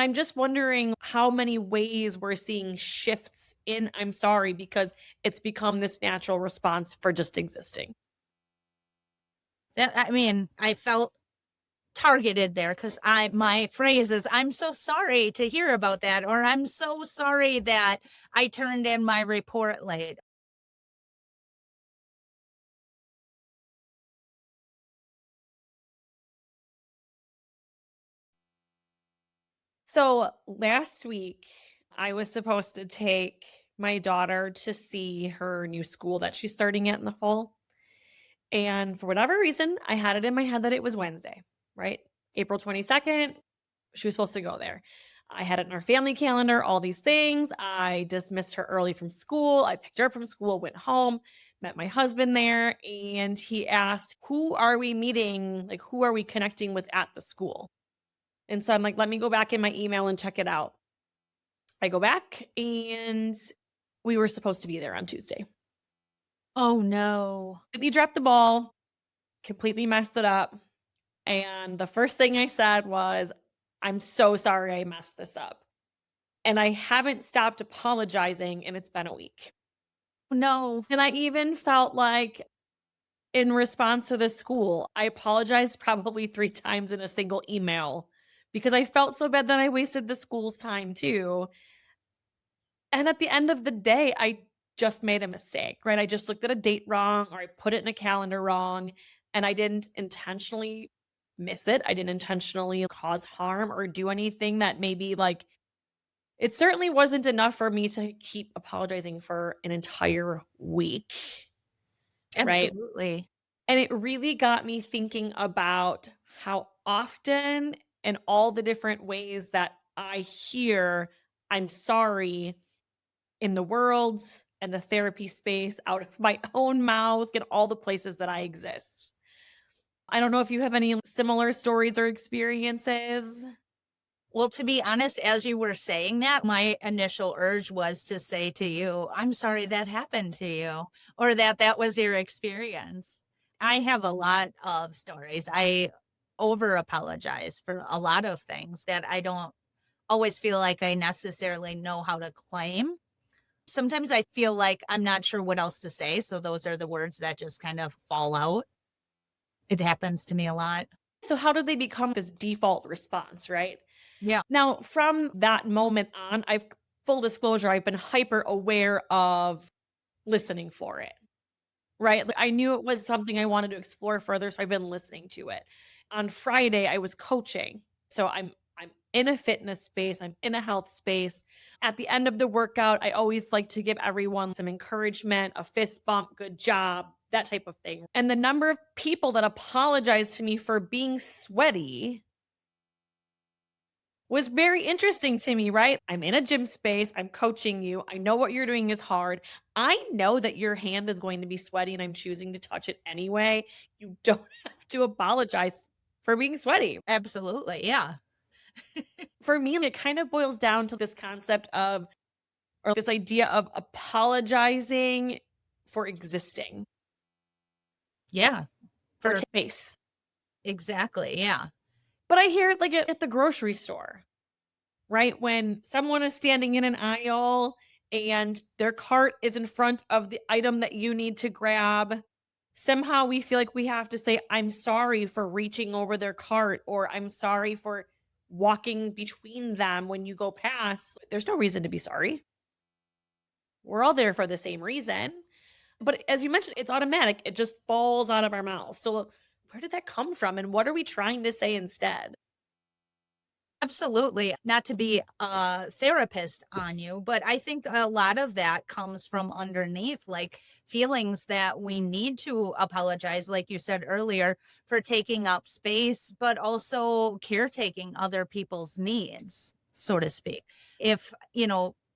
I'm just wondering how many ways we're seeing shifts in I'm sorry because it's become this natural response for just existing. That I mean, I felt targeted there because I my phrase is, "I'm so sorry to hear about that," or "I'm so sorry that I turned in my report late." So last week, I was supposed to take my daughter to see her new school that she's starting at in the fall. And for whatever reason, I had it in my head that it was Wednesday, right? April 22nd, she was supposed to go there. I had it in our family calendar, all these things. I dismissed her early from school. I picked her up from school, went home, met my husband there, and he asked, "Who are we meeting? Like, who are we connecting with at the school?" And so I'm like, "Let me go back in my email and check it out." I go back and we were supposed to be there on Tuesday. Oh, no. Completely dropped the ball, completely messed it up. And the first thing I said was, "I'm so sorry I messed this up." And I haven't stopped apologizing, and it's been a week. No. And I even felt like in response to the school, I apologized probably 3 times in a single email because I felt so bad that I wasted the school's time too. And at the end of the day, I just made a mistake, right? I just looked at a date wrong or I put it in a calendar wrong and I didn't intentionally miss it. I didn't intentionally cause harm or do anything that maybe like it certainly wasn't enough for me to keep apologizing for an entire week, right? Absolutely. And it really got me thinking about how often and all the different ways that I hear I'm sorry in the world and the therapy space, out of my own mouth, and all the places that I exist. I don't know if you have any similar stories or experiences. Well, to be honest, as you were saying that, my initial urge was to say to you, "I'm sorry that happened to you," or that that was your experience. I have a lot of stories. I over apologize for a lot of things that I don't always feel like I necessarily know how to claim. Sometimes I feel like I'm not sure what else to say, so those are the words that just kind of fall out. It happens to me a lot. So, how did they become this default response, right? Yeah, Now, from that moment on, full disclosure, I've been hyper aware of listening for it. Right? Like, I knew it was something I wanted to explore further, so I've been listening to it. On Friday, I was coaching. So I'm in a fitness space, I'm in a health space. At the end of the workout, I always like to give everyone some encouragement, a fist bump, good job, that type of thing. And the number of people that apologized to me for being sweaty was very interesting to me, right? I'm in a gym space, I'm coaching you. I know what you're doing is hard. I know that your hand is going to be sweaty and I'm choosing to touch it anyway. You don't have to apologize for being sweaty. absolutely. Yeah. For me, it kind of boils down to this concept of, or this idea of apologizing for existing, Yeah. for For space. exactly. Yeah. But I hear it like at the grocery store. Right? When someone is standing in an aisle and their cart is in front of the item that you need to grab, somehow we feel like we have to say, "I'm sorry for reaching over their cart," or "I'm sorry for walking between them when you go past." There's no reason to be sorry. We're all there for the same reason. But as you mentioned, it's automatic. It just falls out of our mouth. So where did that come from? And what are we trying to say instead? Absolutely. Not to be a therapist on you, but I think a lot of that comes from underneath, like feelings that we need to apologize, like you said earlier, for taking up space, but also caretaking other people's needs, so to speak. If,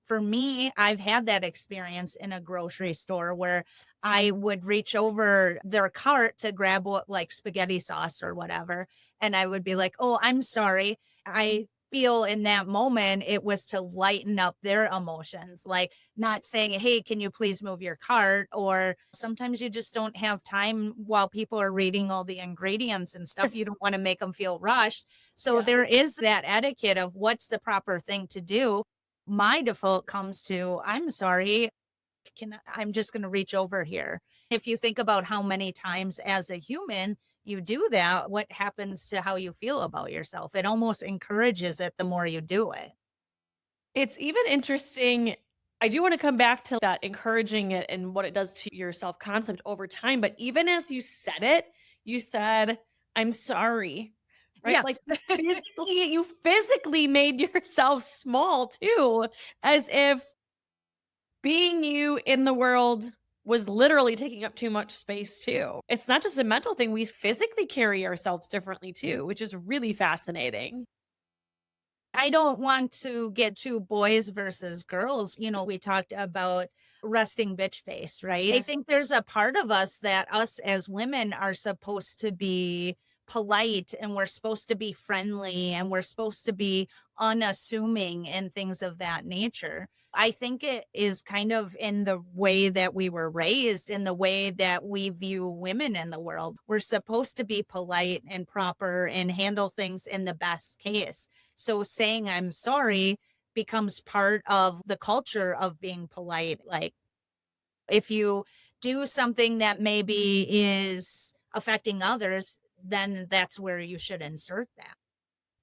for me, I've had that experience in a grocery store where I would reach over their cart to grab what, like spaghetti sauce or whatever. And I would be like, "Oh, I'm sorry. I feel in that moment it was to lighten up their emotions, like not saying, "Hey, can you please move your cart?" Or sometimes you just don't have time while people are reading all the ingredients and stuff. You don't want to make them feel rushed. So Yeah. there is that etiquette of what's the proper thing to do. My default comes to, "I'm sorry, I'm just going to reach over here." If you think about how many times as a human you do that, what happens to how you feel about yourself? It almost encourages it the more you do it. It's even interesting. I do want to come back to that encouraging it and what it does to your self concept over time. But even as you said it, you said, I'm sorry, right? Yeah. Like you physically made yourself small too, as if being you in the world was literally taking up too much space too. It's not just a mental thing. We physically carry ourselves differently too, which is really fascinating. I don't want to get to boys versus girls. We talked about resting bitch face, right? I think there's a part of us that us as women are supposed to be polite, and we're supposed to be friendly, and we're supposed to be unassuming and things of that nature. I think it is kind of in the way that we were raised, in the way that we view women in the world. We're supposed to be polite and proper and handle things in the best case. So saying I'm sorry becomes part of the culture of being polite. Like if you do something that maybe is affecting others, then that's where you should insert that.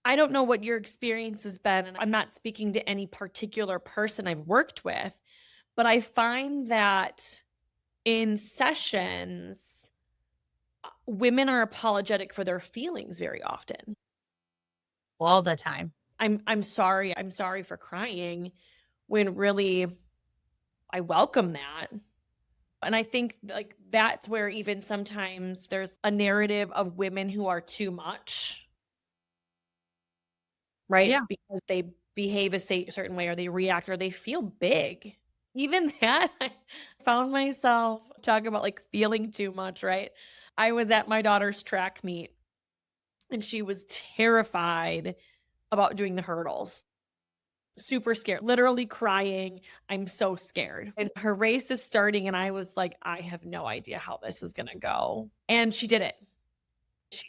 I don't know what your experience has been, and I'm not speaking to any particular person I've worked with, but I find that in sessions, women are apologetic for their feelings very often. All the time. I'm sorry for crying, when really I welcome that. And I think like that's where even sometimes there's a narrative of women who are too much, right? Yeah. Because they behave a certain way or they react or they feel big. Even that, I found myself talking about like feeling too much, right? I was at my daughter's track meet and she was terrified about doing the hurdles. Super scared, literally crying. I'm so scared. And her race is starting, and I was like, I have no idea how this is going to go. And she did it.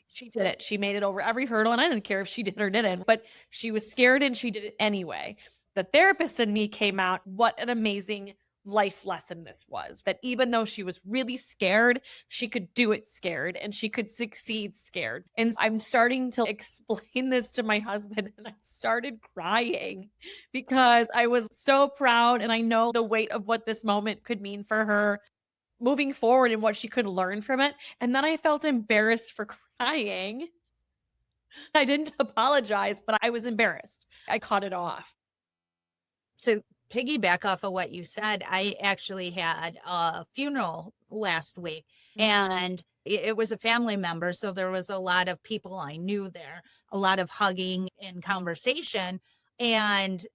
She did it. She made it over every hurdle, and I didn't care if she did or didn't, but she was scared and she did it anyway. The therapist in me came out, what an amazing life lesson this was. That even though she was really scared, she could do it scared and she could succeed scared. And I'm starting to explain this to my husband, and I started crying because I was so proud and I know the weight of what this moment could mean for her moving forward and what she could learn from it. And then I felt embarrassed for crying. I didn't apologize, but I was embarrassed. I caught it off. To piggyback off of what you said, I actually had a funeral last week, and it was a family member. So there was a lot of people I knew there, a lot of hugging and conversation. And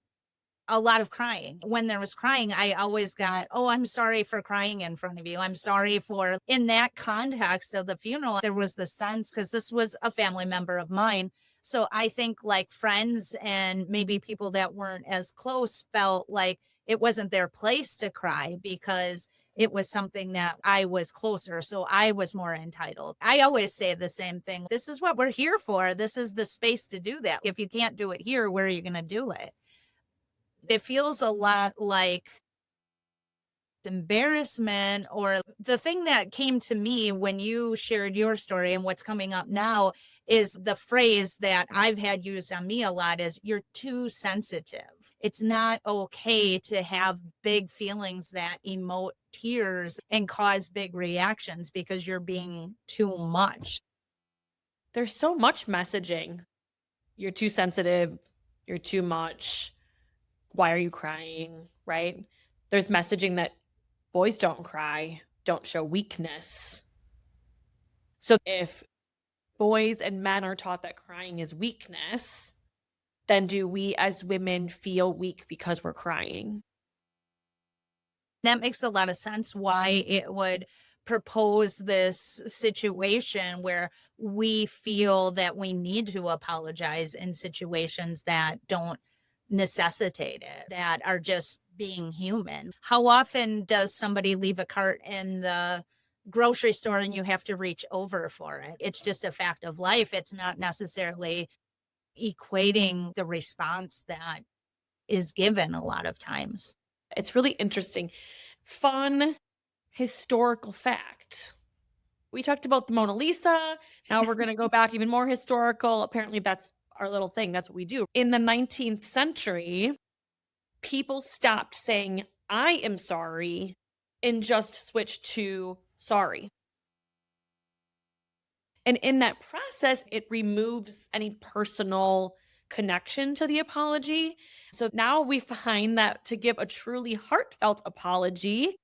a lot of crying. When there was crying, I always got, "Oh, I'm sorry for crying in front of you. I'm sorry for," in that context of the funeral, there was the sense, because this was a family member of mine. So I think like friends and maybe people that weren't as close felt like it wasn't their place to cry because it was something that I was closer. So I was more entitled. I always say the same thing. This is what we're here for. This is the space to do that. If you can't do it here, where are you going to do it? It feels a lot like embarrassment, or the thing that came to me when you shared your story and what's coming up now is the phrase that I've had used on me a lot is, "You're too sensitive." It's not okay to have big feelings that emote tears and cause big reactions because you're being too much. There's so much messaging. You're too sensitive. You're too much. Why are you crying? Right? There's messaging that boys don't cry, don't show weakness. So if boys and men are taught that crying is weakness, then do we as women feel weak because we're crying? That makes a lot of sense why it would propose this situation where we feel that we need to apologize in situations that don't necessitate it, that are just being human. How often does somebody leave a cart in the grocery store and you have to reach over for it? It's just a fact of life. It's not necessarily equating the response that is given a lot of times. It's really interesting. Fun historical fact. We talked about the Mona Lisa. Now we're going to go back even more historical. Apparently, that's our little thing. That's what we do. In the 19th century, people stopped saying, I am sorry, and just switched to sorry. And in that process, it removes any personal connection to the apology. So now we find that to give a truly heartfelt apology,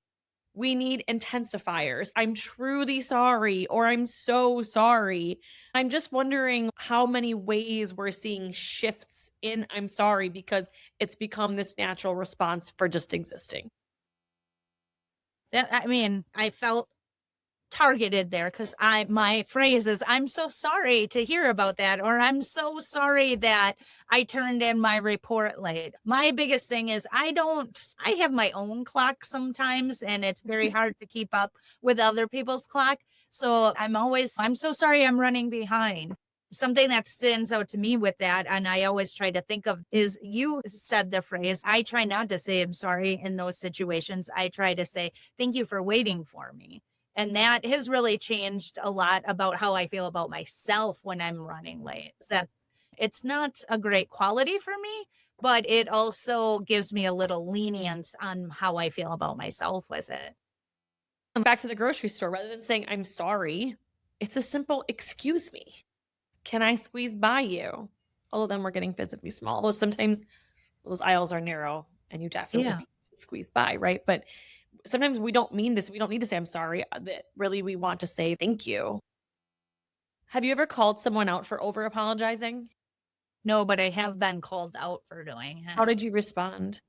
we need intensifiers. I'm truly sorry, or I'm so sorry. I'm just wondering how many ways we're seeing shifts in I'm sorry because it's become this natural response for just existing. I mean, I felt targeted there because my phrase is, I'm so sorry to hear about that, or I'm so sorry that I turned in my report late. My biggest thing is I have my own clock sometimes, and it's very hard to keep up with other people's clock. So I'm so sorry I'm running behind. Something that stands out to me with that, and I always try to think of, is you said the phrase, I try not to say I'm sorry in those situations. I try to say, thank you for waiting for me. And that has really changed a lot about how I feel about myself when I'm running late. Is that it's not a great quality for me, but it also gives me a little lenience on how I feel about myself with it. And back to the grocery store, rather than saying I'm sorry, it's a simple excuse me. Can I squeeze by you? Although then we're getting physically small. Although sometimes those aisles are narrow and you definitely Yeah. need to squeeze by, right? But sometimes we don't mean this. We don't need to say I'm sorry. That really we want to say thank you. Have you ever called someone out for over apologizing? No, but I have been called out for doing How it. did you respond?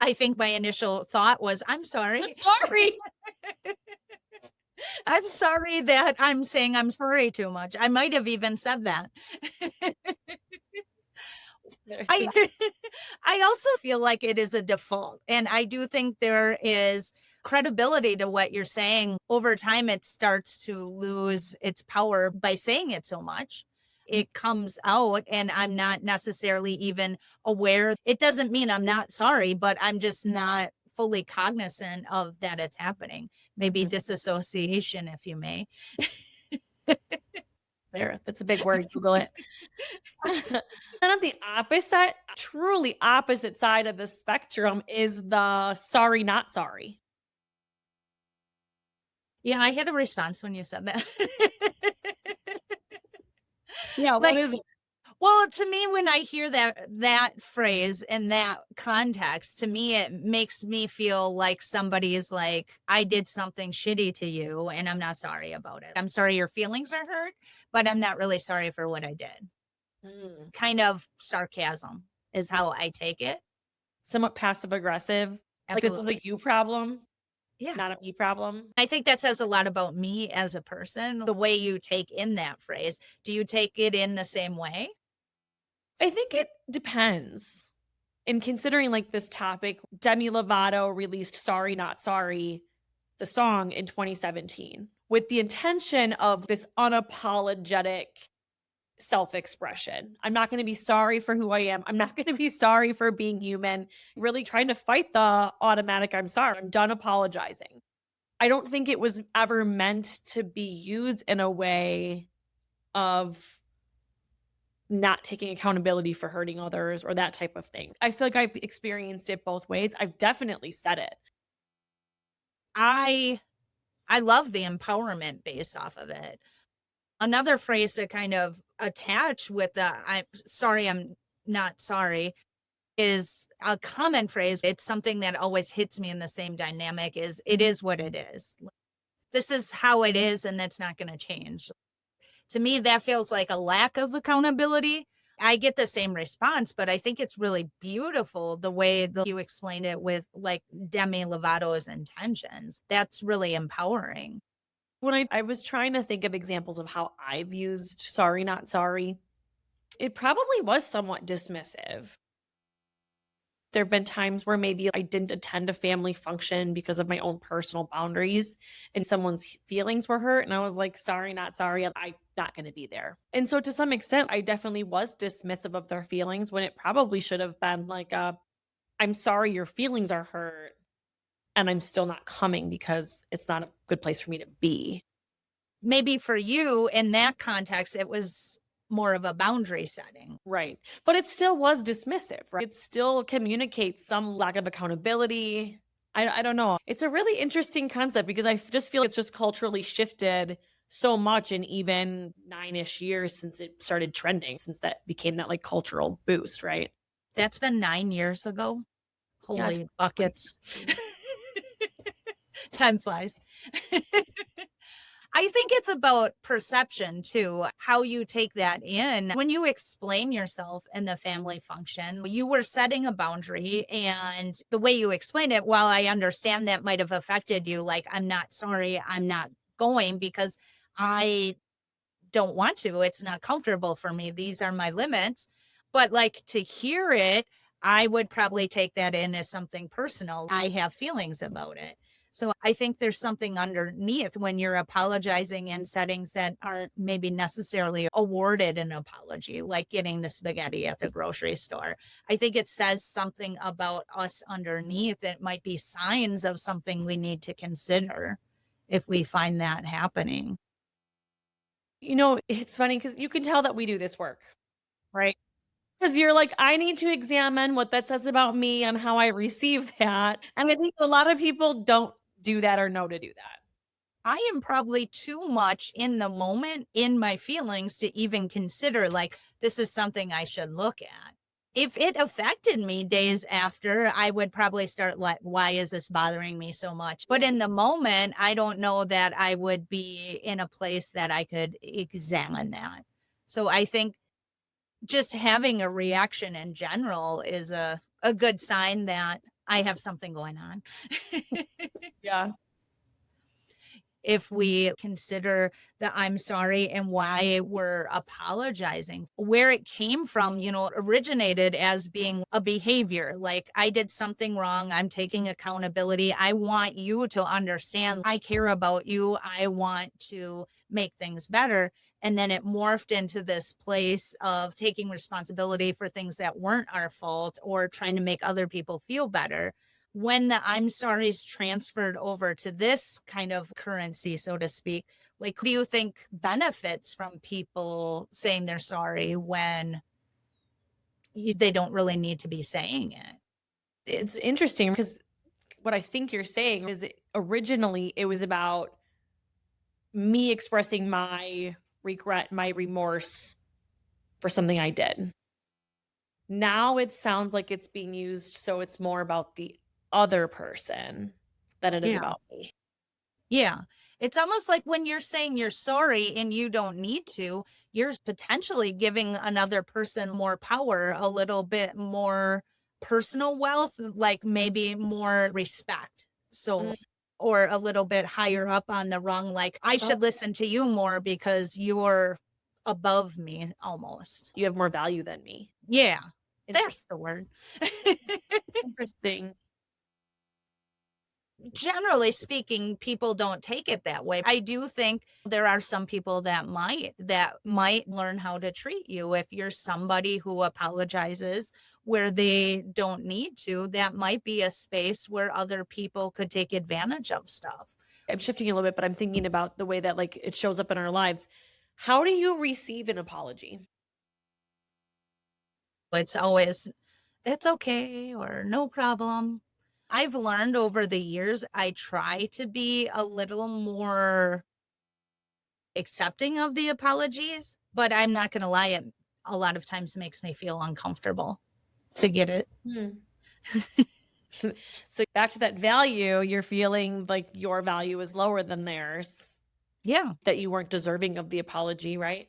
I think my initial thought was, I'm I'm sorry. sorry. I'm sorry that I'm saying I'm sorry too much. I might have even said that. I I also feel like it is a default, and I do think there is credibility to what you're saying. Over time, it starts to lose its power by saying it so much. It comes out, and I'm not necessarily even aware. It doesn't mean I'm not sorry, but I'm just not fully cognizant of that it's happening. Maybe Mhm. disassociation, if you may. There, that's a big word. Google it. Then on the opposite, truly opposite side of the spectrum is the sorry, not sorry. Yeah, I had a response when you said that. Yeah, what Like, is it? well, to me, when I hear that phrase in that context, to me, it makes me feel like somebody is like, I did something shitty to you and I'm not sorry about it. I'm sorry your feelings are hurt, but I'm not really sorry for what I did. Mm. Kind of sarcasm is how I take it. Somewhat passive aggressive. Like this is a Absolutely. you problem, Yeah. not a me problem. I think that says a lot about me as a person, the way you take in that phrase. Do you take it in the same way? I think it depends. In considering like this topic, Demi Lovato released Sorry Not Sorry, the song in 2017, with the intention of this unapologetic self-expression. I'm not going to be sorry for who I am. I'm not going to be sorry for being human. Really trying to fight the automatic I'm sorry. I'm done apologizing. I don't think it was ever meant to be used in a way of not taking accountability for hurting others or that type of thing. I feel like I've experienced it both ways. I've definitely said it. I I love the empowerment based off of it. Another phrase to kind of attach with the I'm sorry, I'm not sorry is a common phrase. It's something that always hits me in the same dynamic is it is what it is. This is how it is and that's not going to change. To me, that feels like a lack of accountability. I get the same response, but I think it's really beautiful the way that you explained it with like Demi Lovato's intentions. That's really empowering. When I was trying to think of examples of how I've used sorry, not sorry, it probably was somewhat dismissive. There've been times where maybe I didn't attend a family function because of my own personal boundaries and someone's feelings were hurt, and I was like, "Sorry, not sorry, I'm not gonna be there." And so to some extent, I definitely was dismissive of their feelings when it probably should have been like, "I'm sorry your feelings are hurt, and I'm still not coming because it's not a good place for me to be." Maybe for you in that context, it was more of a boundary setting. Right. But it still was dismissive, right? It still communicates some lack of accountability. I don't know. It's a really interesting concept because just feel it's just culturally shifted so much in even 9-ish years since it started trending, since that became that like cultural boost, right? That's been 9 years ago. Yeah, Holy buckets. 2016. Time flies. I think it's about perception too, how you take that in. When you explain yourself in the family function, you were setting a boundary, and the way you explained it, while I understand that might have affected you, like, I'm not sorry, I'm not going because I don't want to. It's not comfortable for me. These are my limits. But like to hear it, I would probably take that in as something personal. I have feelings about it. So I think there's something underneath when you're apologizing in settings that aren't maybe necessarily awarded an apology, like getting the spaghetti at the grocery store. I think it says something about us underneath. It might be signs of something we need to consider if we find that happening. It's funny because you can tell that we do this work, right? Because you're like, I need to examine what that says about me and how I receive that. And I think a lot of people don't do that or know to do that. I am probably too much in the moment in my feelings to even consider like this is something I should look at. If it affected me days after, I would probably start like, why is this bothering me so much? But in the moment, I don't know that I would be in a place that I could examine that. So I think just having a reaction in general is a good sign that I have something going on. Yeah. If we consider the I'm sorry and why we're apologizing, where it came from, originated as being a behavior. Like I did something wrong. I'm taking accountability. I want you to understand I care about you. I want to make things better. And then it morphed into this place of taking responsibility for things that weren't our fault or trying to make other people feel better. When the I'm sorry's transferred over to this kind of currency, so to speak, like, do you think benefits from people saying they're sorry when they don't really need to be saying it? It's interesting because what I think you're saying is originally it was about me expressing my regret, my remorse for something I did. Now it sounds like it's being used so it's more about the other person than it is Yeah. about me. Yeah. It's almost like when you're saying you're sorry and you don't need to, you're potentially giving another person more power, a little bit more personal wealth, like maybe more respect. Mm, So, or a little bit higher up on the rung, like I oh, should listen to you more because you're above me almost. you have more value than me. Yeah, Interesting. that's the word. Interesting. Generally speaking, people don't take it that way. I do think there are some people that might learn how to treat you. If you're somebody who apologizes where they don't need to, that might be a space where other people could take advantage of stuff. I'm shifting a little bit, but I'm thinking about the way that like it shows up in our lives. How do you receive an apology? It's always, it's okay or no problem. I've learned over the years, I try to be a little more accepting of the apologies, but I'm not going to lie, it a lot of times makes me feel uncomfortable to get it. Hmm. So back to that value, you're feeling like your value is lower than theirs, Yeah. that you weren't deserving of the apology, right?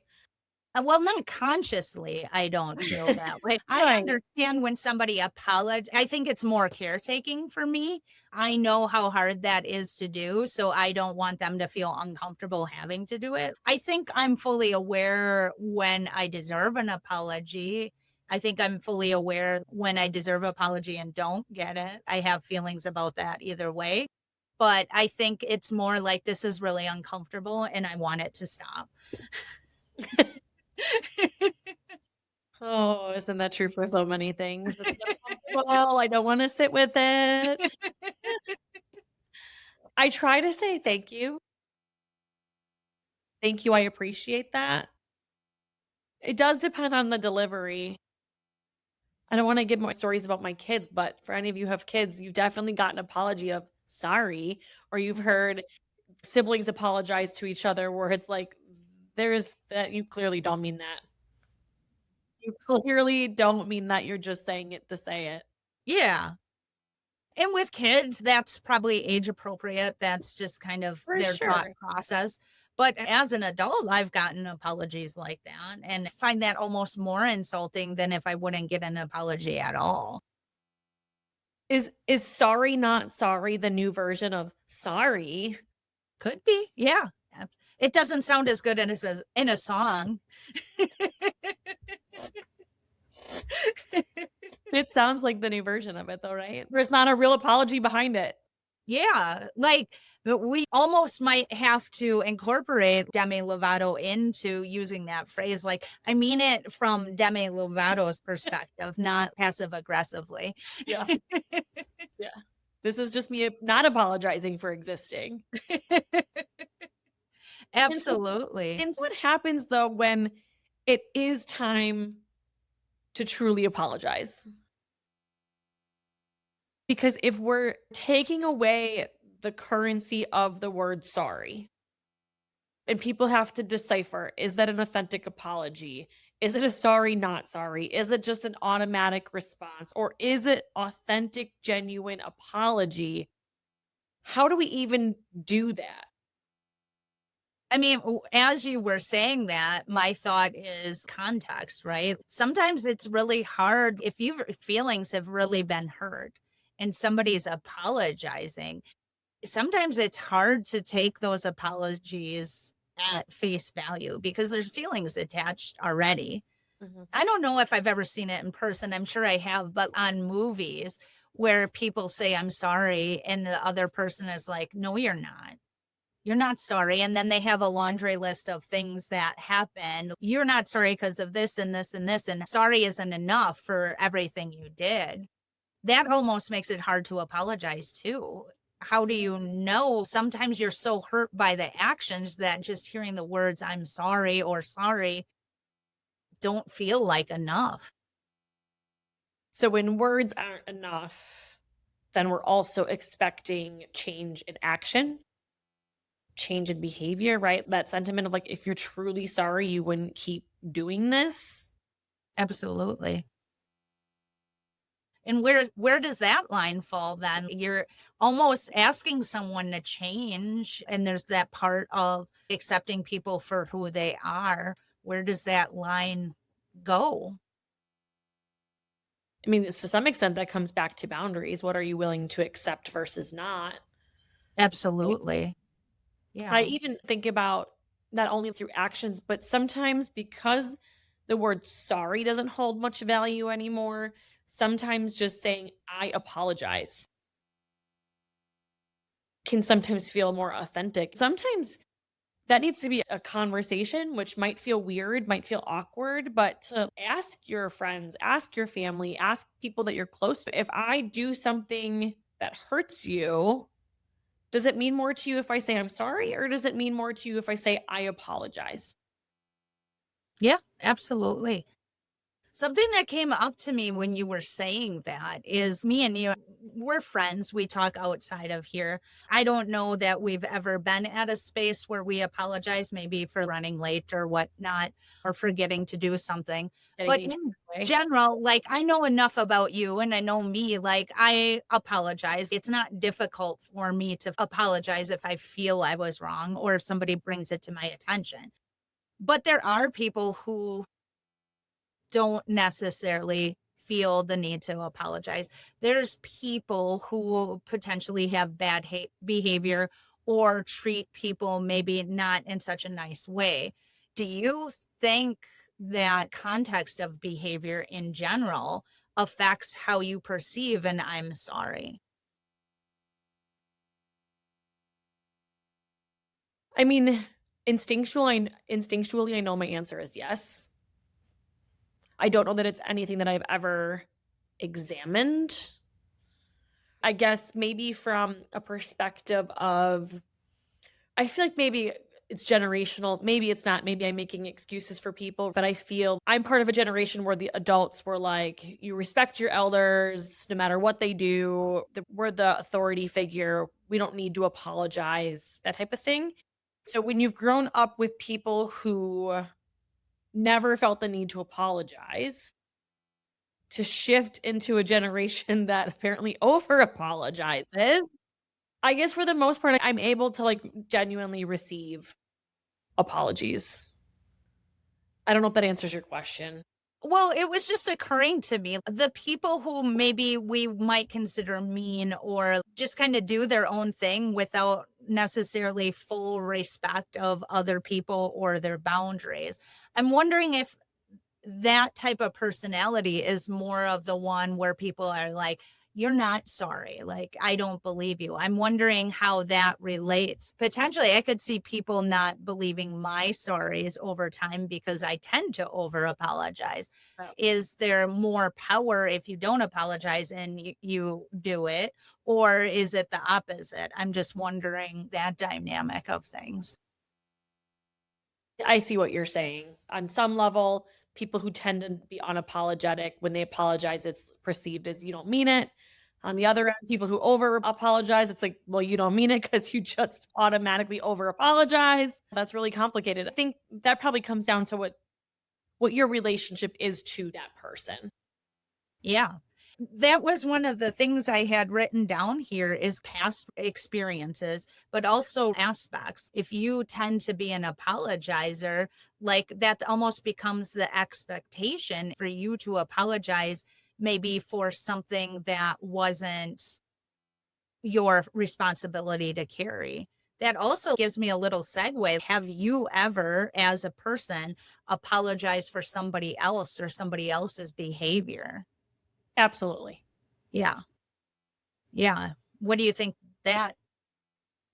Well, not consciously, I don't feel that way. I Right. understand when somebody I think it's more caretaking for me. I know how hard that is to do, so I don't want them to feel uncomfortable having to do it. I think I'm fully aware when I deserve an apology. I think I'm fully aware when I deserve apology and don't get it. I have feelings about that either way. But I think it's more like this is really uncomfortable and I want it to stop. Oh, isn't that true for so many things? This is uncomfortable, I don't wanna sit with it. I try to say thank you. Thank you, I appreciate that. It does depend on the delivery. I don't wanna give more stories about my kids, but for any of you who have kids, you've definitely got an apology of "sorry," or you've heard siblings apologize to each other where it's like, there's that you clearly don't mean that. You clearly don't mean that, you're just saying it to say it. Yeah. And with kids, that's probably age appropriate. That's just kind of For their thought sure. process. But as an adult, I've gotten apologies like that and find that almost more insulting than if I wouldn't get an apology at all. Is sorry not sorry the new version of sorry? Could be. Yeah. It doesn't sound as good as in a song. It sounds like the new version of it though, right? There's not a real apology behind it. Yeah, like, but we almost might have to incorporate Demi Lovato into using that phrase, like, I mean it from Demi Lovato's perspective, not passive aggressively. Yeah, yeah. This is just me not apologizing for existing. And so Absolutely. and what happens though when it is time to truly apologize? Because if we're taking away the currency of the word sorry, and people have to decipher, is that an authentic apology? Is it a sorry, not sorry? Is it just an automatic response? Or is it authentic, genuine apology? How do we even do that? I mean, as you were saying that, my thought is context, right? Sometimes it's really hard if your feelings have really been hurt and somebody's apologizing. Sometimes it's hard to take those apologies at face value because there's feelings attached already. Mhm. I don't know if I've ever seen it in person. I'm sure I have, but on movies where people say, I'm sorry, and the other person is like, no, you're not. You're not sorry. And then they have a laundry list of things that happen. You're not sorry because of this and this and this. And sorry isn't enough for everything you did. That almost makes it hard to apologize too. How do you know? Sometimes you're so hurt by the actions that just hearing the words, I'm sorry or sorry, don't feel like enough. So when words aren't enough, then we're also expecting change in action, change in behavior, right? That sentiment of like, if you're truly sorry, you wouldn't keep doing this. Absolutely. And where does that line fall then? You're almost asking someone to change, and there's that part of accepting people for who they are. Where does that line go? I mean, to some extent, that comes back to boundaries. What are you willing to accept versus not? Right? Absolutely. I Yeah. even think about not only through actions, but sometimes because the word sorry doesn't hold much value anymore, sometimes just saying, I apologize can sometimes feel more authentic. Sometimes that needs to be a conversation, which might feel weird, might feel awkward, but to ask your friends, ask your family, ask people that you're close to. If I do something that hurts you, does it mean more to you if I say I'm sorry, or does it mean more to you if I say I apologize? Yeah, absolutely. Something that came up to me when you were saying that is me and you, we're friends. We talk outside of here. I don't know that we've ever been at a space where we apologize, maybe for running late or whatnot, or forgetting to do something. Getting But each in way. general, like I know enough about you and I know me, like I apologize. It's not difficult for me to apologize if I feel I was wrong or if somebody brings it to my attention. But there are people who don't necessarily feel the need to apologize. There's people who potentially have bad behavior or treat people maybe not in such a nice way. Do you think that context of behavior in general affects how you perceive an I'm sorry? I mean, instinctually, I know my answer is yes. I don't know that it's anything that I've ever examined. I guess maybe from a perspective of I feel like maybe it's generational. Maybe it's not. Maybe I'm making excuses for people, but I feel I'm part of a generation where the adults were like, you respect your elders no matter what they do. We're the authority figure. We don't need to apologize, that type of thing. So when you've grown up with people who never felt the need to apologize, to shift into a generation that apparently over apologizes, I guess for the most part, I'm able to like genuinely receive apologies. I don't know if that answers your question. Well, it was just occurring to me the people who maybe we might consider mean or just kind of do their own thing without necessarily full respect of other people or their boundaries. I'm wondering if that type of personality is more of the one where people are like, "You're not sorry. Like, I don't believe you." I'm wondering how that relates. Potentially, I could see people not believing my sorries over time because I tend to over apologize. Oh. Is there more power if you don't apologize and you do it? Or is it the opposite? I'm just wondering that dynamic of things. I see what you're saying. On some level, people who tend to be unapologetic, when they apologize, it's perceived as you don't mean it. On the other end, people who over apologize, it's like, well, you don't mean it because you just automatically over apologize. That's really complicated. I think that probably comes down to what your relationship is to that person. Yeah. That was one of the things I had written down here is past experiences, but also aspects. If you tend to be an apologizer, like that almost becomes the expectation for you to apologize maybe for something that wasn't your responsibility to carry. That also gives me a little segue. Have you ever, as a person, apologized for somebody else or somebody else's behavior? Absolutely. Yeah. Yeah. What do you think that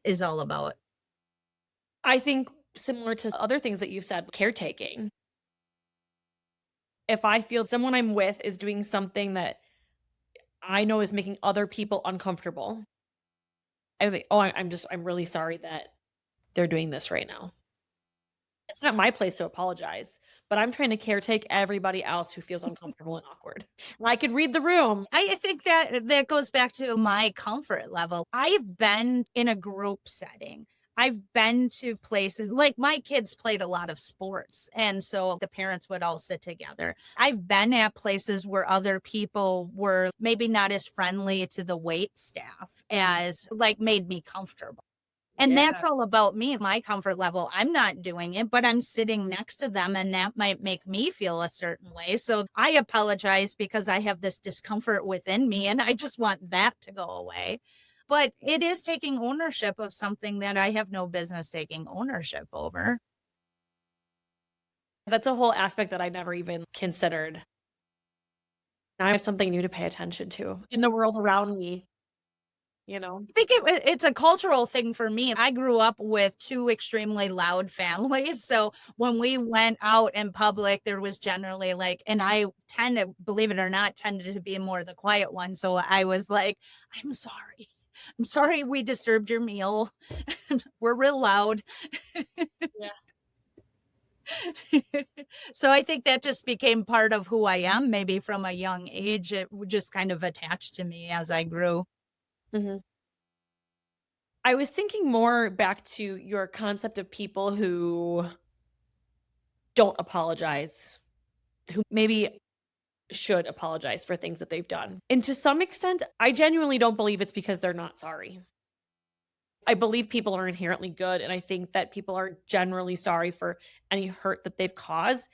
is all about? I think similar to other things that you said, caretaking. If I feel someone I'm with is doing something that I know is making other people uncomfortable, I'm like, "Oh, I'm really sorry that they're doing this right now." It's not my place to apologize, but I'm trying to caretake everybody else who feels uncomfortable and awkward. And I could read the room. I think that goes back to my comfort level. I've been in a group setting. I've been to places like my kids played a lot of sports. And so the parents would all sit together. I've been at places where other people were maybe not as friendly to the wait staff as like made me comfortable. And Yeah. that's all about me, my comfort level. I'm not doing it, but I'm sitting next to them and that might make me feel a certain way. So I apologize because I have this discomfort within me and I just want that to go away. But it is taking ownership of something that I have no business taking ownership over. That's a whole aspect that I never even considered. Now I have something new to pay attention to in the world around me, you know? I think it's a cultural thing for me. I grew up with two extremely loud families. So when we went out in public, there was generally like, and I tend to, believe it or not, tended to be more the quiet one. So I was like, I'm sorry. I'm sorry we disturbed your meal. We're real loud. Yeah. So I think that just became part of who I am, maybe from a young age. It just kind of attached to me as I grew. Mhm. I was thinking more back to your concept of people who don't apologize, who maybe should apologize for things that they've done. And to some extent, I genuinely don't believe it's because they're not sorry. I believe people are inherently good, and I think that people are generally sorry for any hurt that they've caused,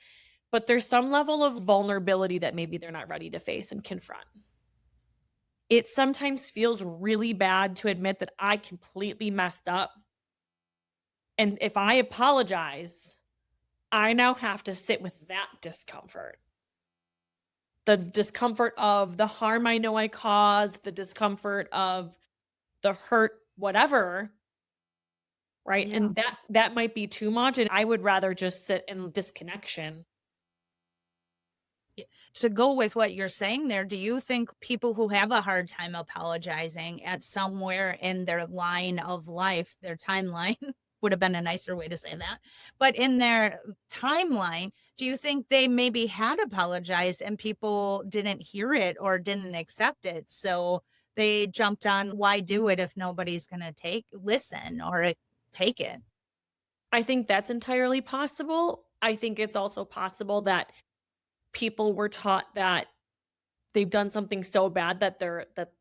but there's some level of vulnerability that maybe they're not ready to face and confront. It sometimes feels really bad to admit that I completely messed up, and if I apologize, I now have to sit with that discomfort. The discomfort of the harm I know I caused, the discomfort of the hurt, whatever, right? Yeah. And that might be too much, and I would rather just sit in disconnection. To go with what you're saying there, do you think people who have a hard time apologizing at somewhere in their line of life, their timeline would have been a nicer way to say that, but in their timeline, do you think they maybe had apologized and people didn't hear it or didn't accept it? So they jumped on, why do it if nobody's going to listen or take it? I think that's entirely possible. I think it's also possible that people were taught that they've done something so bad that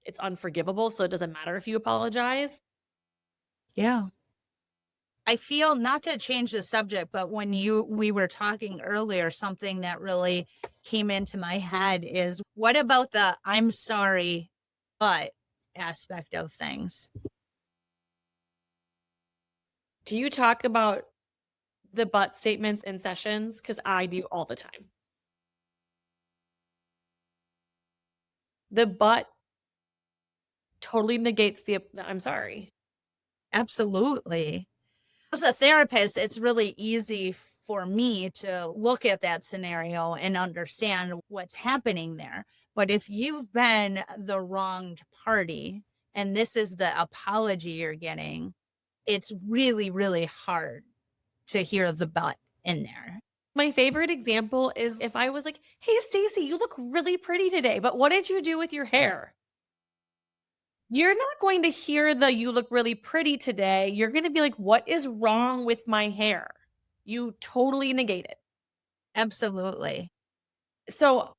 it's unforgivable, so it doesn't matter if you apologize. Yeah. I feel, not to change the subject, but when we were talking earlier, something that really came into my head is, what about the I'm sorry, but aspect of things? Do you talk about the but statements in sessions? Because I do all the time. The but totally negates the I'm sorry. Absolutely. As a therapist, it's really easy for me to look at that scenario and understand what's happening there. But if you've been the wronged party and this is the apology you're getting, it's really, really hard to hear the but in there. My favorite example is if I was like, "Hey, Stacy, you look really pretty today, but what did you do with your hair?" You're not going to hear the "you look really pretty today." You're gonna be like, "What is wrong with my hair?" You totally negate it. Absolutely. So,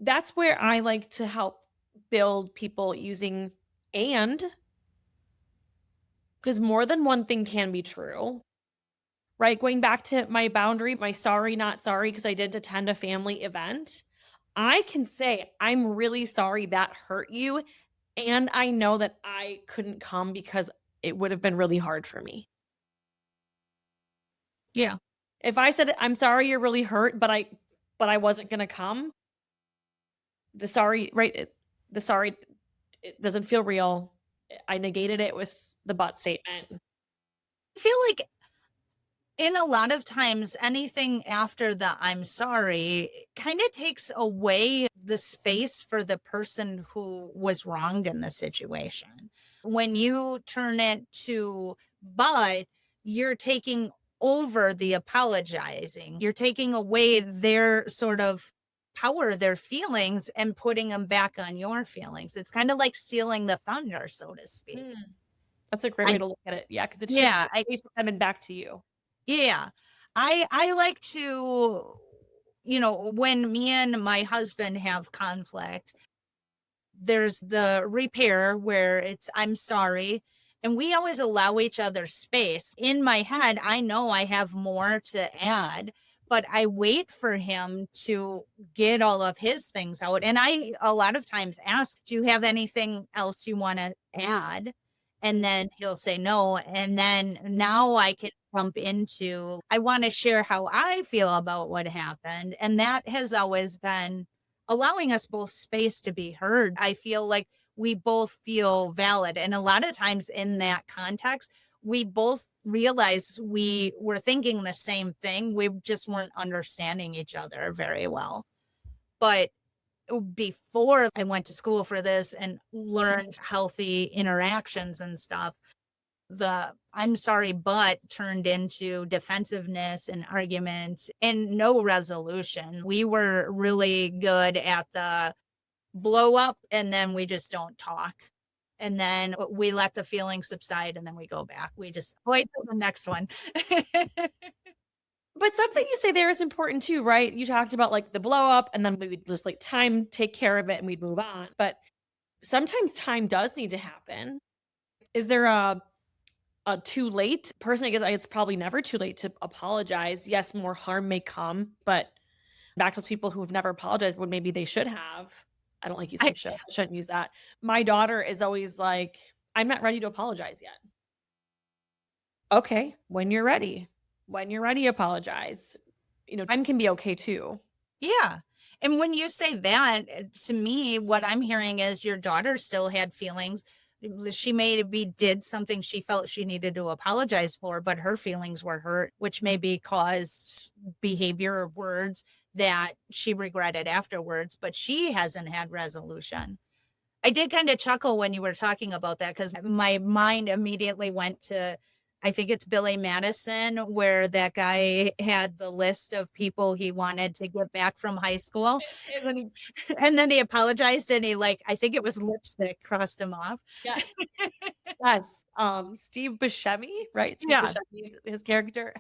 that's where I like to help build people using "and," because more than one thing can be true, right? Going back to my boundary, my sorry, not sorry, because I didn't attend a family event. I can say, "I'm really sorry that hurt you, and I know that I couldn't come because it would have been really hard for me." Yeah. If I said, "I'm sorry you're really hurt, but I wasn't gonna come," the sorry right, the sorry, it doesn't feel real. I negated it with the "but" statement. I feel like in a lot of times, anything after the I'm sorry kind of takes away the space for the person who was wronged in the situation. When you turn it to but, you're taking over the apologizing. You're taking away their sort of power, their feelings, and putting them back on your feelings. It's kind of like stealing the thunder, so to speak. Hmm, that's a great way I to look at it. Yeah, because it shifts yeah, it away from them and back to you. yeah. I like to, when me and my husband have conflict, there's the repair where it's I'm sorry, and we always allow each other space. In my head, I know I have more to add, but I wait for him to get all of his things out. And I a lot of times ask, "Do you have anything else you want to add?" And Mm, then he'll say no. And then now I can jump into, I want to share how I feel about what happened. And that has always been allowing us both space to be heard. I feel like we both feel valid. And a lot of times in that context, we both realize we were thinking the same thing. We just weren't understanding each other very well. But before I went to school for this and learned healthy interactions and stuff, the I'm sorry, but turned into defensiveness and arguments and no resolution. We were really good at the blow up and then we just don't talk. And then we let the feelings subside and then we go back. We just wait till the next one. but something you say there is important too, right? You talked about, like, the blow up, and then we would just, like, time take care of it and we'd move on, but sometimes time does need to happen. Is there too late. Personally, I guess it's probably never too late to apologize. Yes, more harm may come, but back to those people who have never apologized when maybe they should have. I don't like using I should. I shouldn't use that. My daughter is always like, "I'm not ready to apologize yet." Okay, when you're ready. When you're ready, apologize. Time can be okay too. Yeah. And when you say that, to me, what I'm hearing is your daughter still had feelings. She maybe did something she felt she needed to apologize for, but her feelings were hurt, which maybe caused behavior or words that she regretted afterwards, but she hasn't had resolution. I did kind of chuckle when you were talking about that because my mind immediately went to, I think it's Billy Madison, where that guy had the list of people he wanted to get back from high school. And then And then he apologized and he, like, I think it was lipstick crossed him off. yes, yes. Steve Buscemi, right? Steve Yeah. Buscemi, his character.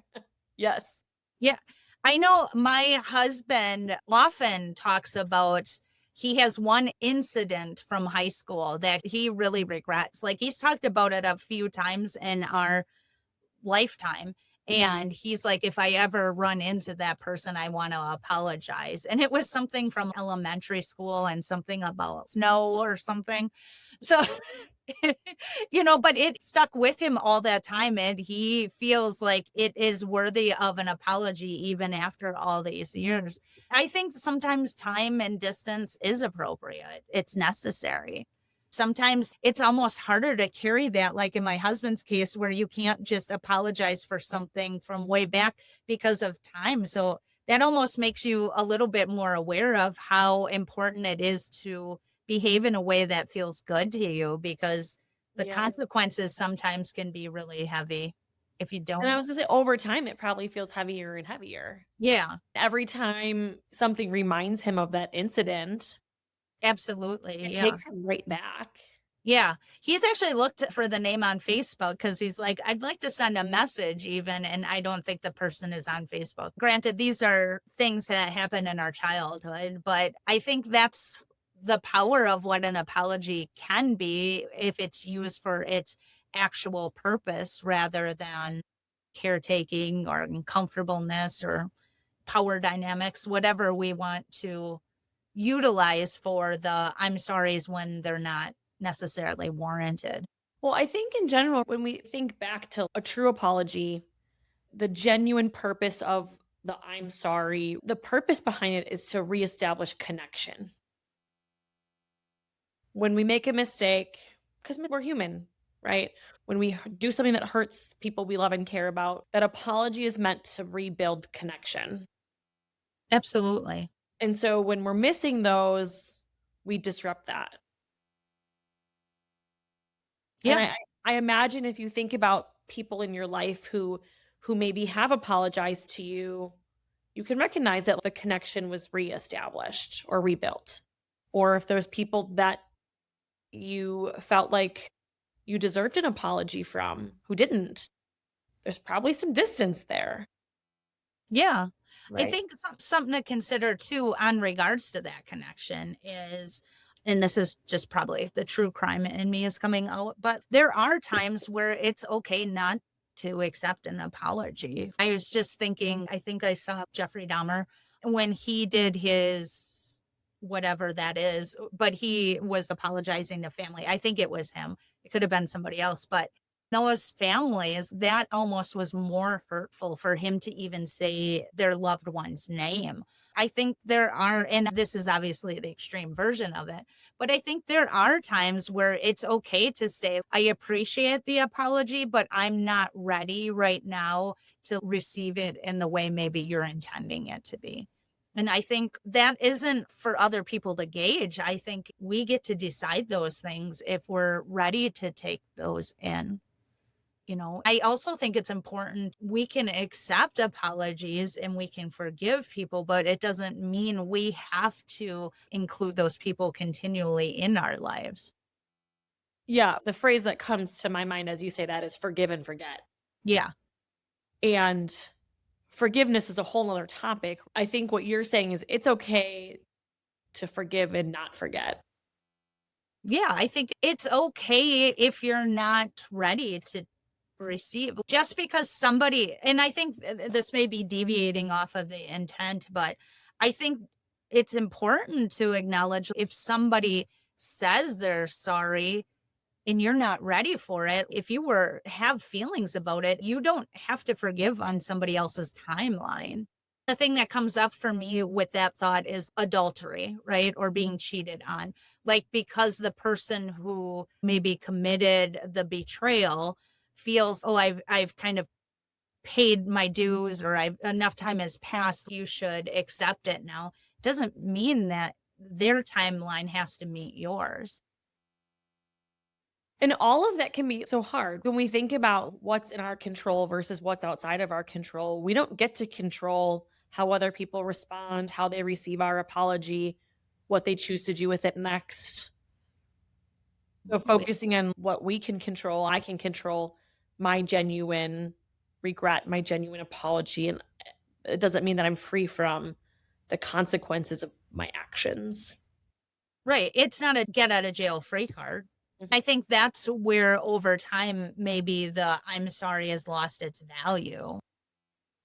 Yes. Yeah. I know my husband often talks about he has one incident from high school that he really regrets. Like he's talked about it a few times in our lifetime. And he's like, if I ever run into that person, I want to apologize. And it was something from elementary school and something about snow or something. So, but it stuck with him all that time. And he feels like it is worthy of an apology even after all these years. I think sometimes time and distance is appropriate, it's necessary. Sometimes it's almost harder to carry that, like in my husband's case, where you can't just apologize for something from way back because of time. So that almost makes you a little bit more aware of how important it is to behave in a way that feels good to you because the Yeah. consequences sometimes can be really heavy if you And I don't. was gonna say over time, it probably feels heavier and heavier. Yeah, Every time something reminds him of that incident, absolutely. it Yeah. takes him right back. Yeah, he's actually looked for the name on Facebook because he's like, I'd like to send a message even, and I don't think the person is on Facebook. Granted, these are things that happen in our childhood, but I think that's the power of what an apology can be if it's used for its actual purpose rather than caretaking or uncomfortableness or power dynamics, whatever we want to utilize for the I'm sorry's when they're not necessarily warranted. Well, I think in general, when we think back to a true apology, the genuine purpose of the "I'm sorry," the purpose behind it is to reestablish connection. When we make a mistake, because 'cause we're human, right? When we do something that hurts people we love and care about, that apology is meant to rebuild connection. Absolutely. And so when we're missing those, we disrupt that. And Yeah, I imagine if you think about people in your life who maybe have apologized to you, you can recognize that the connection was reestablished or rebuilt. Or if there's people that you felt like you deserved an apology from who didn't, there's probably some distance there, yeah. I right? think something to consider too on regards to that connection is, and this is just probably the true crime in me is coming out, but there are times where it's okay not to accept an apology. I was just thinking, I think I saw Jeffrey Dahmer when he did his whatever that is, but he was apologizing to family. I think it was him. It could have been somebody else, but Noah's families, that almost was more hurtful for him to even say their loved one's name. I think there are, and this is obviously the extreme version of it, but I think there are times where it's okay to say, I appreciate the apology, but I'm not ready right now to receive it in the way maybe you're intending it to be. And I think that isn't for other people to gauge. I think we get to decide those things if we're ready to take those in. I also think it's important we can accept apologies and we can forgive people, but it doesn't mean we have to include those people continually in our lives. Yeah, the phrase that comes to my mind as you say that is forgive and forget. Yeah. And forgiveness is a whole nother topic. I think what you're saying is it's okay to forgive and not forget. Yeah. I think it's okay if you're not ready to. receive just because somebody, and I think this may be deviating off of the intent, but I think it's important to acknowledge if somebody says they're sorry and you're not ready for it, if you were have feelings about it, you don't have to forgive on somebody else's timeline. The thing that comes up for me with that thought is adultery, right? Or being cheated on. Like, because the person who maybe committed the betrayal feels, oh, I've kind of paid my dues, or I've enough time has passed, you should accept it now. Doesn't mean that their timeline has to meet yours. And all of that can be so hard when we think about what's in our control versus what's outside of our control. We don't get to control how other people respond, how they receive our apology, what they choose to do with it next. So focusing on what we can control, I can control my genuine regret, my genuine apology. And it doesn't mean that I'm free from the consequences of my actions. Right. It's not a get out of jail free card. Mhm. I think that's where over time maybe the I'm sorry has lost its value,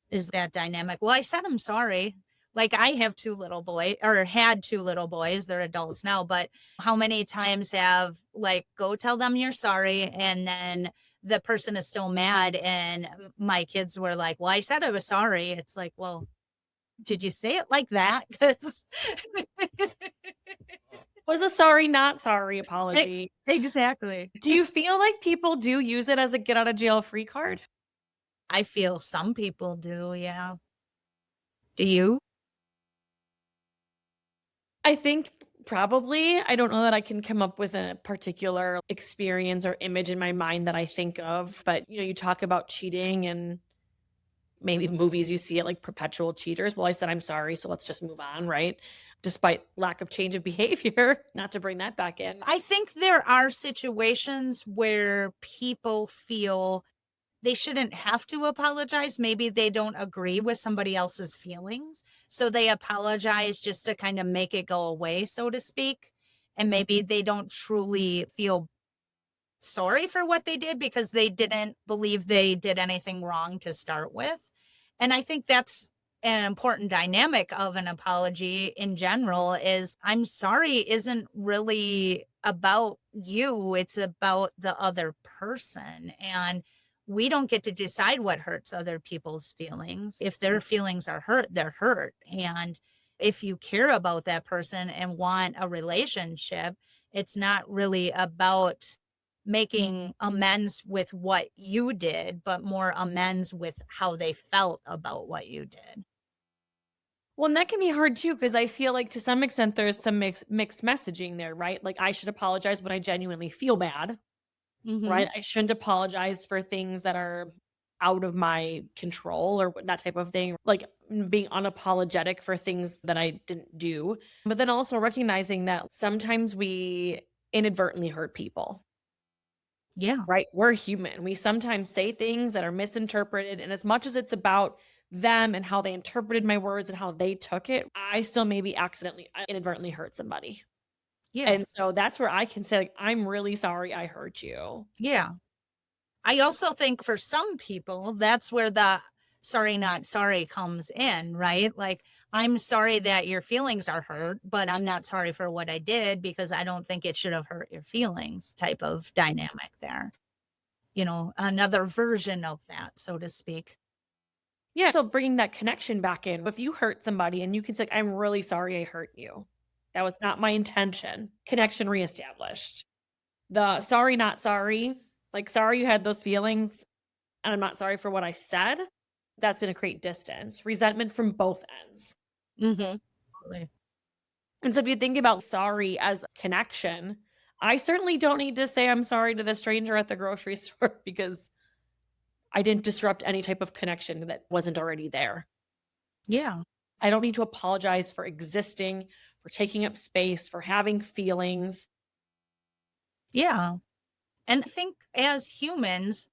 is that dynamic. Well, I said I'm sorry. Like, I have two little boys, or had two little boys, they're adults now, but how many times have like go tell them you're sorry, and then the person is still mad, and my kids were like, "Well, I said I was sorry." It's like, "Well, did you say it like that?" Cuz Was a sorry, not sorry apology. Exactly. Do you feel like people do use it as a get out of jail free card? I feel some people do, yeah. Do you? I think probably. I don't know that I can come up with a particular experience or image in my mind that I think of, but you talk about cheating and maybe movies you see it like perpetual cheaters. Well, I said I'm sorry, so let's just move on, right? Despite lack of change of behavior, not to bring that back in. I think there are situations where people feel they shouldn't have to apologize. Maybe they don't agree with somebody else's feelings. So they apologize just to kind of make it go away, so to speak. And maybe they don't truly feel sorry for what they did because they didn't believe they did anything wrong to start with. And I think that's an important dynamic of an apology in general is I'm sorry isn't really about you, it's about the other person. And we don't get to decide what hurts other people's feelings. If their feelings are hurt, they're hurt. And if you care about that person and want a relationship, it's not really about making amends with what you did, but more amends with how they felt about what you did. Well, and that can be hard too, because I feel like to some extent there's some mixed messaging there, right? Like I should apologize when I genuinely feel bad, Mhm. right? I shouldn't apologize for things that are out of my control or that type of thing. Like being unapologetic for things that I didn't do. But then also recognizing that sometimes we inadvertently hurt people, Yeah. right? We're human. We sometimes say things that are misinterpreted. And as much as it's about them and how they interpreted my words and how they took it, I still maybe accidentally, inadvertently hurt somebody. Yeah. And so that's where I can say, like, I'm really sorry I hurt you. Yeah. I also think for some people, that's where the sorry, not sorry comes in, right? Like, I'm sorry that your feelings are hurt, but I'm not sorry for what I did because I don't think it should have hurt your feelings type of dynamic there. Another version of that, so to speak. Yeah. So bringing that connection back in. If you hurt somebody and you can say, I'm really sorry I hurt you. That was not my intention. Connection reestablished. The sorry, not sorry. Like, sorry you had those feelings, and I'm not sorry for what I said. That's going to create distance, resentment from both ends. Mhm. And so if you think about sorry as connection, I certainly don't need to say I'm sorry to the stranger at the grocery store because I didn't disrupt any type of connection that wasn't already there. Yeah. I don't need to apologize for existing, for taking up space, for having feelings. Yeah. And I think as humans,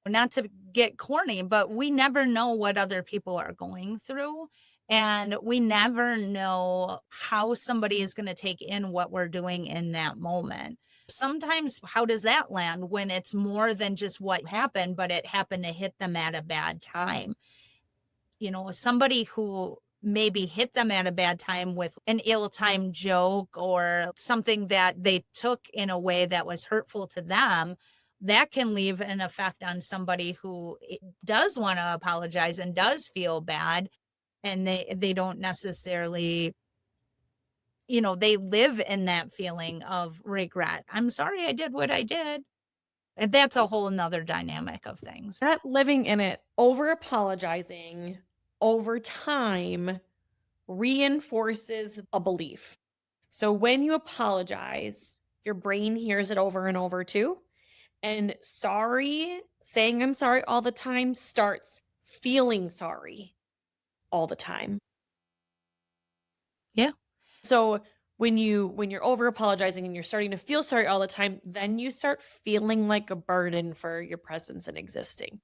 not to get corny, but we never know what other people are going through. And we never know how somebody is going to take in what we're doing in that moment. Sometimes, how does that land when it's more than just what happened, but it happened to hit them at a bad time? Somebody who maybe hit them at a bad time with an ill-timed joke or something that they took in a way that was hurtful to them, that can leave an effect on somebody who does want to apologize and does feel bad, and they don't necessarily, they live in that feeling of regret. I'm sorry I did what I did. And that's a whole nother dynamic of things. That living in it, over apologizing over time reinforces a belief. So when you apologize, your brain hears it over and over too. And saying I'm sorry all the time starts feeling sorry all the time. Yeah. So when you're over apologizing and you're starting to feel sorry all the time, then you start feeling like a burden for your presence and existing.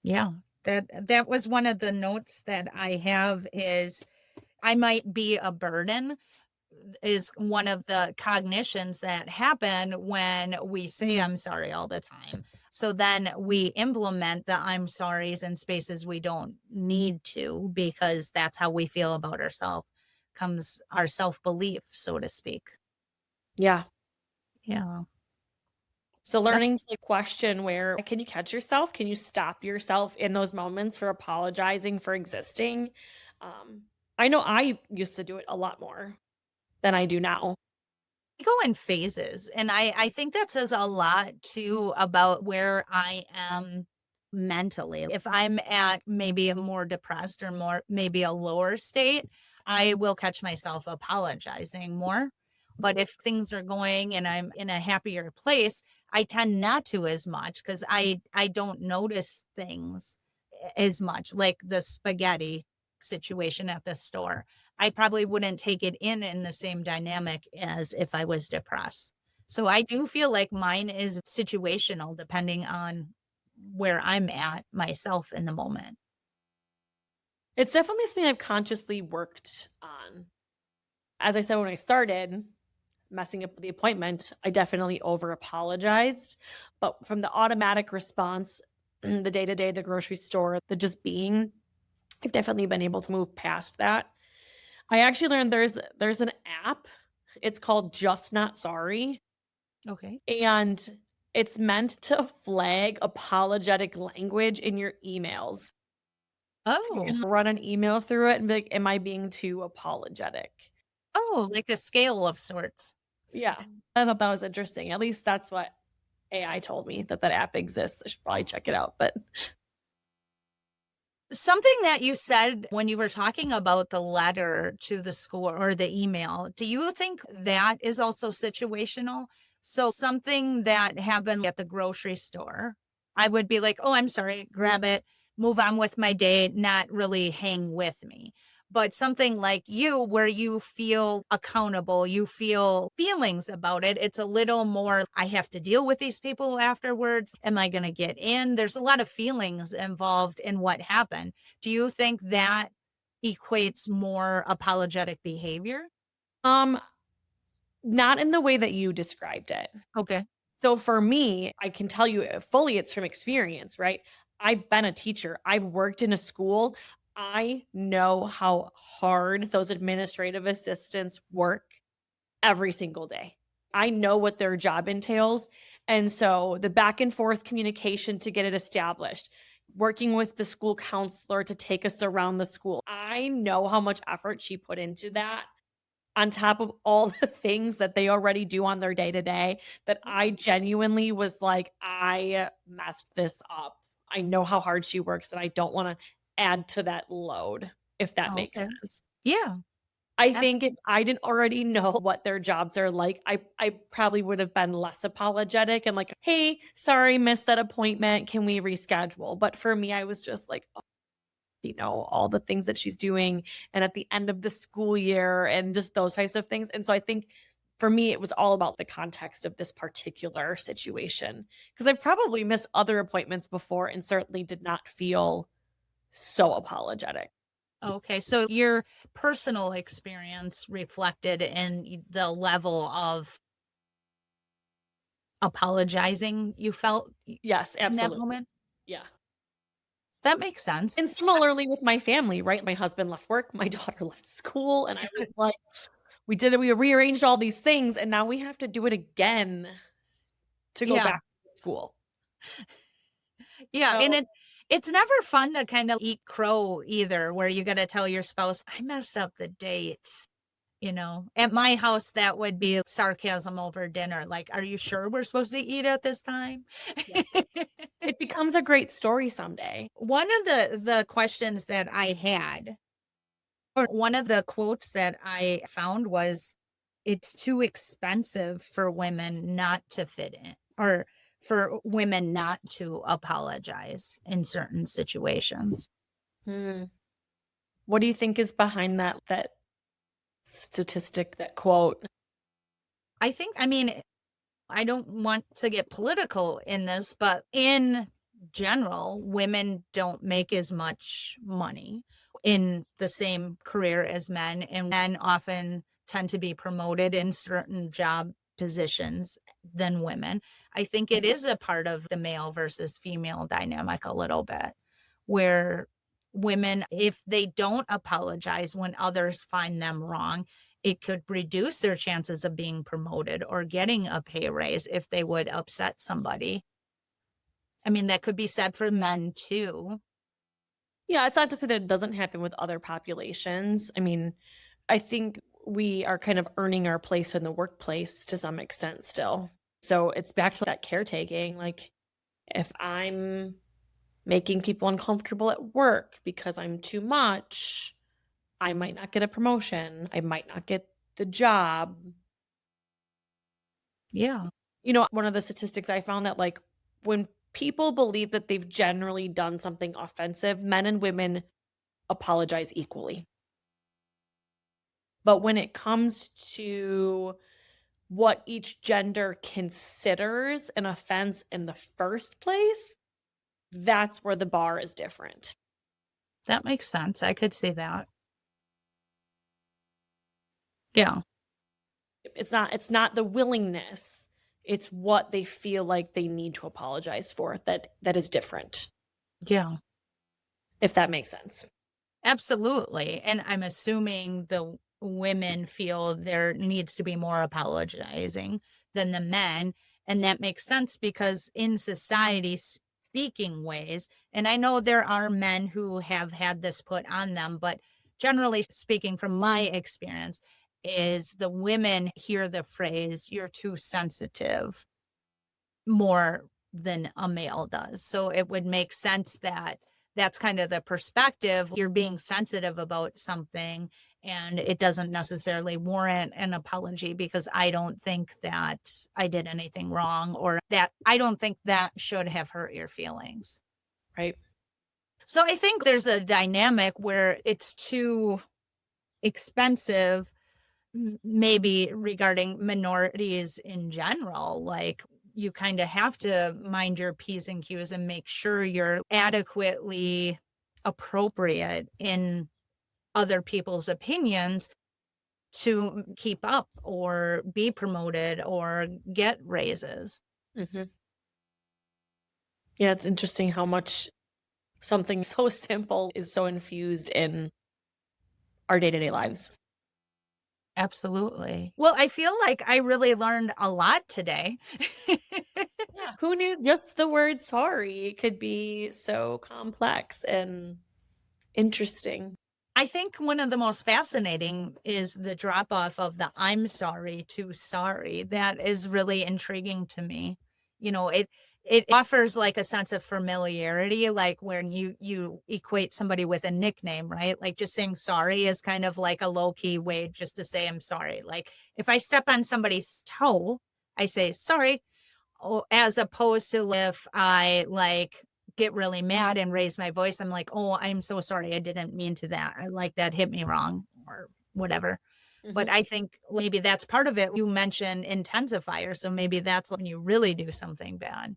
Yeah. That was one of the notes that I have is I might be a burden is one of the cognitions that happen when we say I'm sorry all the time. So then we implement the I'm sorries in spaces we don't need to because that's how we feel about ourselves comes our self-belief, so to speak. Yeah. Yeah. So That's learning to question where can you catch yourself? Can you stop yourself in those moments for apologizing for existing? Um, I know I used to do it a lot more than I do now. go in phases, and I think that says a lot too about where I am mentally. If I'm at maybe a more depressed or more maybe a lower state, I will catch myself apologizing more. But if things are going and I'm in a happier place, I tend not to as much because I don't notice things as much, like the spaghetti situation at the store. I probably wouldn't take it in the same dynamic as if I was depressed. So I do feel like mine is situational depending on where I'm at myself in the moment. It's definitely something I've consciously worked on. As I said when I started messing up the appointment, I definitely over apologized. But from the automatic response, the day to day, the grocery store, the just being, I've definitely been able to move past that. I actually learned there's an app. It's called Just Not Sorry, Okay. and it's meant to flag apologetic language in your emails. So you Oh, can run an email through it and be like, "Am I being too apologetic?" oh, like a scale of sorts. Yeah, I thought that was interesting. At least that's what AI told me that that app exists. I should probably check it out, but Something that you said when you were talking about the letter to the school or the email, do you think that is also situational? So, something that happened at the grocery store, I would be like, oh, I'm sorry, grab it, move on with my day, not really hang with me. But something like you, where you feel accountable, you feel feelings about it, it's a little more, I have to deal with these people afterwards. Am I going to get in? There's a lot of feelings involved in what happened. Do you think that equates more apologetic behavior? um, not in the way that you described it. Okay. So for me, I can tell you fully it's from experience, right? I've been a teacher. I've worked in a school. I know how hard those administrative assistants work every single day. I know what their job entails. And so the back and forth communication to get it established, working with the school counselor to take us around the school. I know how much effort she put into that on top of all the things that they already do on their day to day that I genuinely was like, I messed this up. I know how hard she works and I don't want to add to that load, if that Oh, makes okay. sense. Yeah. I ab- think if I didn't already know what their jobs are like, I probably would have been less apologetic and like, "Hey, sorry, missed that appointment. Can we reschedule?" But for me, I was just like, "Oh, all the things that she's doing and at the end of the school year and just those types of things." And so I think for me, it was all about the context of this particular situation because I've probably missed other appointments before and certainly did not feel so apologetic. Okay, so your personal experience reflected in the level of apologizing you felt Yes, in that absolutely. moment? Yeah. That makes sense. And similarly with my family, right? My husband left work, my daughter left school, and I was like, we did it, we rearranged all these things, and now we have to do it again to go Yeah. back to school. Yeah, and So, it's never fun to kind of eat crow either, where you gotta tell your spouse, "I messed up the dates." You know? At my house, that would be sarcasm over dinner, like, "Are you sure we're supposed to eat at this time?" yeah, it becomes a great story someday. One of the questions that I had, or one of the quotes that I found was, "It's too expensive for women not to fit in, or for women not to apologize in certain situations." Hmm. What do you think is behind that statistic, that quote? I mean, I don't want to get political in this, but in general, women don't make as much money in the same career as men, and men often tend to be promoted in certain job positions than women. I think it is a part of the male versus female dynamic a little bit, where women, if they don't apologize when others find them wrong, it could reduce their chances of being promoted or getting a pay raise if they would upset somebody. I mean, that could be said for men too. Yeah, it's not to say that it doesn't happen with other populations. I mean, I think we are kind of earning our place in the workplace to some extent still. So it's back to that caretaking. Like, if I'm making people uncomfortable at work because I'm too much, I might not get a promotion. I might not get the job. Yeah. One of the statistics I found that, like, when people believe that they've generally done something offensive, men and women apologize equally. But when it comes to what each gender considers an offense in the first place, that's where the bar is different. That makes sense. I could see that. Yeah. It's not the willingness, it's what they feel like they need to apologize for that is different, Yeah. if that makes sense. Absolutely. And I'm assuming the women feel there needs to be more apologizing than the men. And that makes sense because in society, speaking ways, and I know there are men who have had this put on them, but generally speaking, from my experience, is the women hear the phrase, "You're too sensitive," more than a male does. So it would make sense that that's kind of the perspective. You're being sensitive about something and it doesn't necessarily warrant an apology because I don't think that I did anything wrong, or that I don't think that should have hurt your feelings. Right. So I think there's a dynamic where it's too expensive, maybe regarding minorities in general. Like, you kind of have to mind your P's and Q's and make sure you're adequately appropriate in other people's opinions to keep up or be promoted or get raises. Mhm. Yeah, it's interesting how much something so simple is so infused in our day-to-day lives. Absolutely. Well, I feel like I really learned a lot today. Yeah, who knew just the word sorry could be so complex and interesting. I think one of the most fascinating is the drop off of the "I'm sorry" to "sorry." That is really intriguing to me. It offers like a sense of familiarity, like when you equate somebody with a nickname, right? Like just saying sorry is kind of like a low key way just to say I'm sorry. Like if I step on somebody's toe, I say sorry. Oh, as opposed to if I, like, get really mad and raise my voice, I'm like, "Oh, I'm so sorry. I didn't mean to that. I like, that hit me wrong," or whatever. But Mhm. I think maybe that's part of it. You mentioned intensifier, so maybe that's when you really do something bad.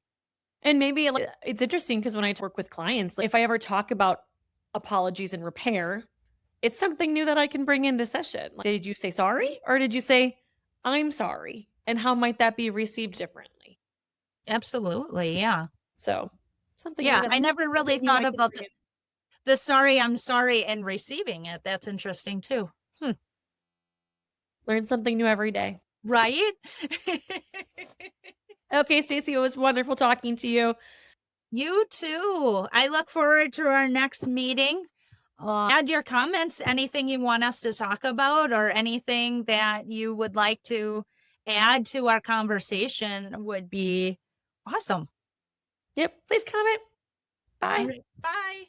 And maybe, it's interesting because when I work with clients, like, if I ever talk about apologies and repair, it's something new that I can bring into session. Like, did you say sorry or did you say, I'm sorry? And how might that be received differently? Absolutely. Yeah. So something new Yeah. that I never really something new thought I can about bring in. the sorry, I'm sorry, and receiving it. That's interesting too. Hmm. Learn something new every day. Right? Okay, Stacey, it was wonderful talking to you. You too. I look forward to our next meeting. Add your comments, anything you want us to talk about, or anything that you would like to add to our conversation would be awesome. Yep, please comment. All Bye. right. Bye.